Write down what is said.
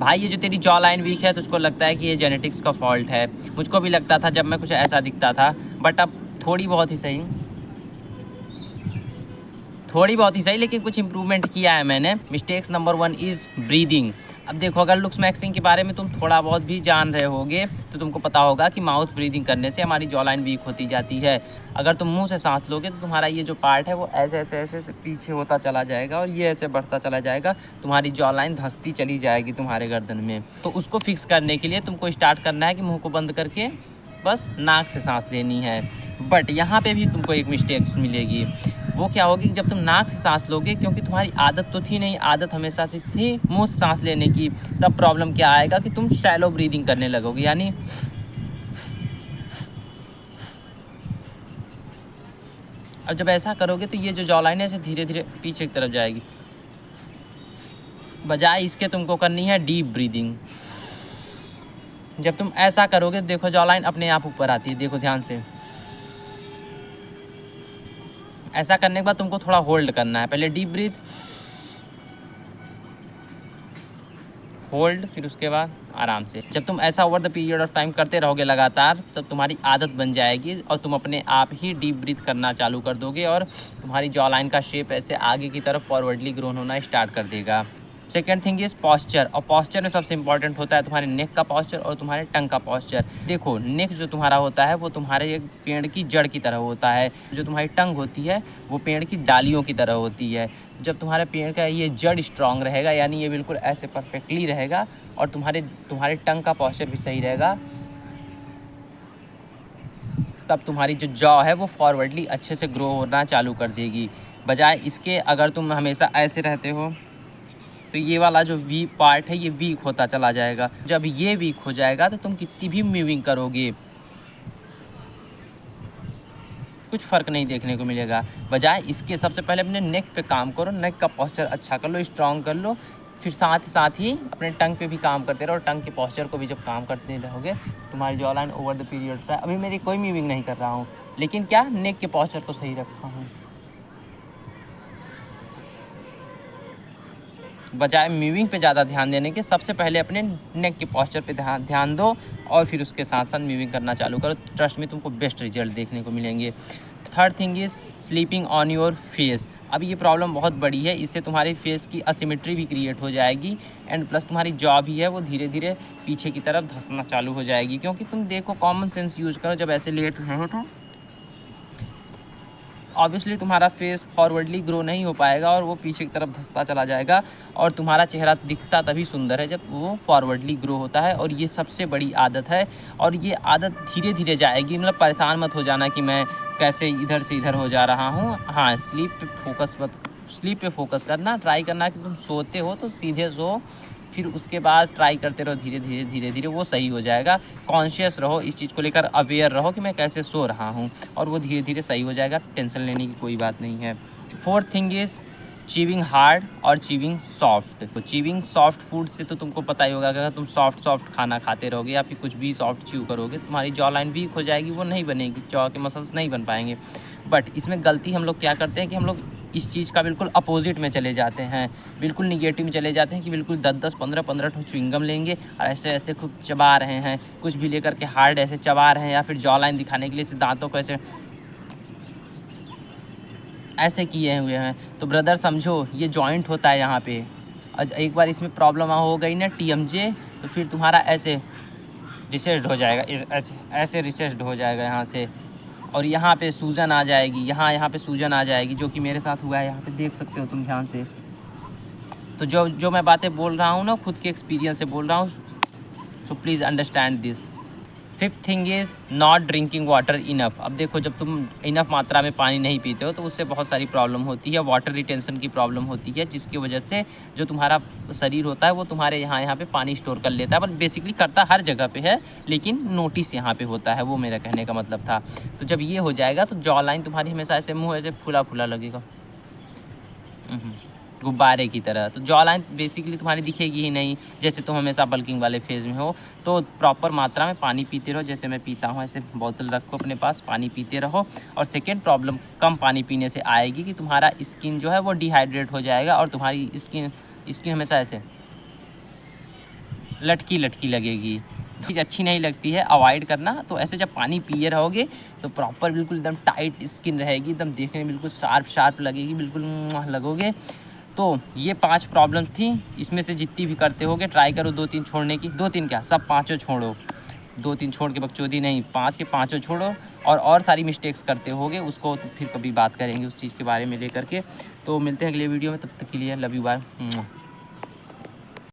भाई ये जो तेरी जॉ लाइन वीक है तुझको लगता है कि ये जेनेटिक्स का फॉल्ट है। मुझको भी लगता था जब मैं कुछ ऐसा दिखता था, बट अब थोड़ी बहुत ही सही लेकिन कुछ इंप्रूवमेंट किया है मैंने। Mistakes number 1 is breathing. अब देखो, अगर लुक्स मैक्सिंग के बारे में तुम थोड़ा बहुत भी जान रहे होगे तो तुमको पता होगा कि माउथ ब्रीदिंग करने से हमारी जॉ लाइन वीक होती जाती है। अगर तुम मुंह से सांस लोगे तो तुम्हारा ये जो पार्ट है वो ऐसे ऐसे ऐसे ऐसे पीछे होता चला जाएगा और ये ऐसे बढ़ता चला जाएगा, तुम्हारी जॉ लाइन धंसती चली जाएगी तुम्हारे गर्दन में। तो उसको फिक्स करने के लिए तुमको स्टार्ट करना है कि मुँह को बंद करके बस नाक से सांस लेनी है। बट यहाँ पे भी तुमको एक मिस्टेक्स मिलेगी। वो क्या होगी, जब तुम नाक से सांस लोगे, क्योंकि तुम्हारी आदत तो थी नहीं, आदत हमेशा से थी मुंह से सांस लेने की, तब प्रॉब्लम क्या आएगा कि तुम शैलो ब्रीदिंग करने लगोगे। यानी अब जब ऐसा करोगे तो ये जो जॉ लाइन है ऐसे धीरे धीरे पीछे की तरफ जाएगी। बजाय इसके तुमको करनी है डीप ब्रीदिंग। जब तुम ऐसा करोगे देखो जॉ लाइन अपने आप ऊपर आती है। देखो ध्यान से, ऐसा करने के बाद तुमको थोड़ा होल्ड करना है। पहले डीप ब्रीथ, होल्ड, फिर उसके बाद आराम से। जब तुम ऐसा over the period of time करते रहोगे लगातार, तब तुम्हारी आदत बन जाएगी और तुम अपने आप ही डीप ब्रीथ करना चालू कर दोगे और तुम्हारी जॉ लाइन का शेप ऐसे आगे की तरफ फॉरवर्डली ग्रोन होना स्टार्ट कर देगा। Second thing is posture. और पॉस्चर में सबसे इंपॉर्टेंट होता है तुम्हारे नेक का पॉस्चर और तुम्हारे टंग का पॉस्चर। देखो, नेक जो तुम्हारा होता है वो तुम्हारे एक पेड़ की जड़ की तरह होता है, जो तुम्हारी टंग होती है वो पेड़ की डालियों की तरह होती है। जब तुम्हारे पेड़ का ये जड़ स्ट्रांग रहेगा, यानी ये बिल्कुल ऐसे परफेक्टली रहेगा और तुम्हारे टंग का पॉस्चर भी सही रहेगा, तब तुम्हारी जो जॉ है वो फॉरवर्डली अच्छे से ग्रो होना चालू कर देगी। बजाय इसके अगर तुम हमेशा ऐसे रहते हो तो ये वाला जो वी पार्ट है ये वीक होता चला जाएगा। जब ये वीक हो जाएगा तो तुम कितनी भी मूविंग करोगे कुछ फ़र्क नहीं देखने को मिलेगा। बजाय इसके सबसे पहले अपने नेक पे काम करो, नेक का पॉस्चर अच्छा कर लो, स्ट्रॉन्ग कर लो। फिर साथ ही अपने टंग पे भी काम करते रहो। टंग के पॉस्चर को भी जब काम करते रहोगे तुम्हारी jaw line over the period का, अभी मेरी कोई मूविंग नहीं कर रहा हूँ लेकिन क्या नेक के पॉस्चर तो सही रखा हूँ। बजाय मूविंग पे ज़्यादा ध्यान देने के सबसे पहले अपने नेक के पॉस्चर पे ध्यान दो और फिर उसके साथ साथ मूविंग करना चालू करो। ट्रस्ट में तुमको बेस्ट रिजल्ट देखने को मिलेंगे। Third thing is sleeping on your face. अब ये प्रॉब्लम बहुत बड़ी है, इससे तुम्हारी फेस की असिमेट्री भी क्रिएट हो जाएगी एंड प्लस तुम्हारी जॉ भी है वो धीरे धीरे पीछे की तरफ धंसना चालू हो जाएगी। क्योंकि तुम देखो, कॉमन सेंस यूज़ करो, जब ऐसे लेट रहे हो तो ऑब्वियसली तुम्हारा फेस फॉरवर्डली ग्रो नहीं हो पाएगा और वो पीछे की तरफ धंसता चला जाएगा और तुम्हारा चेहरा दिखता तभी सुंदर है जब वो फॉरवर्डली ग्रो होता है। और ये सबसे बड़ी आदत है और ये आदत धीरे धीरे जाएगी। मतलब परेशान मत हो जाना कि मैं कैसे इधर से इधर हो जा रहा हूँ। हाँ, स्लीप पे फोकस करना, ट्राई करना कि तुम सोते हो तो सीधे सो, फिर उसके बाद ट्राई करते रहो, धीरे धीरे वो सही हो जाएगा। कॉन्शियस रहो, इस चीज़ को लेकर अवेयर रहो कि मैं कैसे सो रहा हूँ और वो धीरे धीरे सही हो जाएगा। टेंशन लेने की कोई बात नहीं है। Fourth thing is chewing hard और चीविंग सॉफ्ट। तो चीविंग सॉफ्ट फूड से तो तुमको पता ही होगा कि अगर तुम सॉफ्ट खाना खाते रहोगे या फिर कुछ भी सॉफ्ट च्यू करोगे तुम्हारी जॉ लाइन वीक हो जाएगी, वो नहीं बनेगी, जॉ के मसल्स नहीं बन पाएंगे। बट इसमें गलती हम लोग क्या करते हैं कि हम लोग इस चीज़ का बिल्कुल अपोजिट में चले जाते हैं, बिल्कुल निगेटिव में चले जाते हैं कि बिल्कुल 10-10 15-15 ठो च्युइंगम लेंगे और ऐसे ऐसे खूब चबा रहे हैं, कुछ भी लेकर के हार्ड ऐसे चबा रहे हैं, या फिर जॉ लाइन दिखाने के लिए दांतों को ऐसे किए हुए हैं। तो ब्रदर समझो, ये जॉइंट होता है यहाँ पे, एक बार इसमें प्रॉब्लम हो गई ना TMJ, तो फिर तुम्हारा ऐसे रिसेस्ड हो जाएगा, ऐसे रिसेस्ड हो जाएगा यहाँ से, और यहाँ पे सूजन आ जाएगी, यहाँ पे सूजन आ जाएगी, जो कि मेरे साथ हुआ है। यहाँ पे देख सकते हो तुम ध्यान से। तो जो मैं बातें बोल रहा हूँ ना, खुद के एक्सपीरियंस से बोल रहा हूँ, so please understand this. Fifth thing is not drinking water enough. अब देखो, जब तुम इनफ मात्रा में पानी नहीं पीते हो तो उससे बहुत सारी प्रॉब्लम होती है। वाटर रिटेंशन की प्रॉब्लम होती है, जिसकी वजह से जो तुम्हारा शरीर होता है वो तुम्हारे यहाँ पे पानी स्टोर कर लेता है। पर बेसिकली करता हर जगह पे है, लेकिन नोटिस यहाँ पे होता है, वो मेरा कहने का मतलब था। तो जब ये हो जाएगा तो जॉ लाइन तुम्हारी हमेशा ऐसे मुँह ऐसे फूला फूला लगेगा, गुब्बारे की तरह। तो जॉ लाइन बेसिकली तुम्हारी दिखेगी ही नहीं, जैसे तुम हमेशा बल्किंग वाले फेज़ में हो। तो प्रॉपर मात्रा में पानी पीते रहो, जैसे मैं पीता हूँ ऐसे बोतल रखो अपने पास, पानी पीते रहो। और सेकेंड प्रॉब्लम कम पानी पीने से आएगी कि तुम्हारा स्किन जो है वो डिहाइड्रेट हो जाएगा और तुम्हारी स्किन हमेशा ऐसे लटकी लटकी लगेगी, चीज़ अच्छी नहीं लगती है, अवॉइड करना। तो ऐसे जब पानी पिए रहोगे तो प्रॉपर बिल्कुल एकदम टाइट स्किन रहेगी, एकदम देखने में बिल्कुल शार्प लगेगी, बिल्कुल लगोगे। तो ये 5 प्रॉब्लम थी, इसमें से जितनी भी करते होगे ट्राई करो 2-3 छोड़ने की, 2-3 क्या, सब 5 छोड़ो, 2-3 छोड़ के बकचोदी नहीं, 5 के 5 छोड़ो। और सारी मिस्टेक्स करते होगे उसको तो फिर कभी बात करेंगे उस चीज़ के बारे में लेकर के। तो मिलते हैं अगले वीडियो में, तब तक के लिए लव यू, बाय।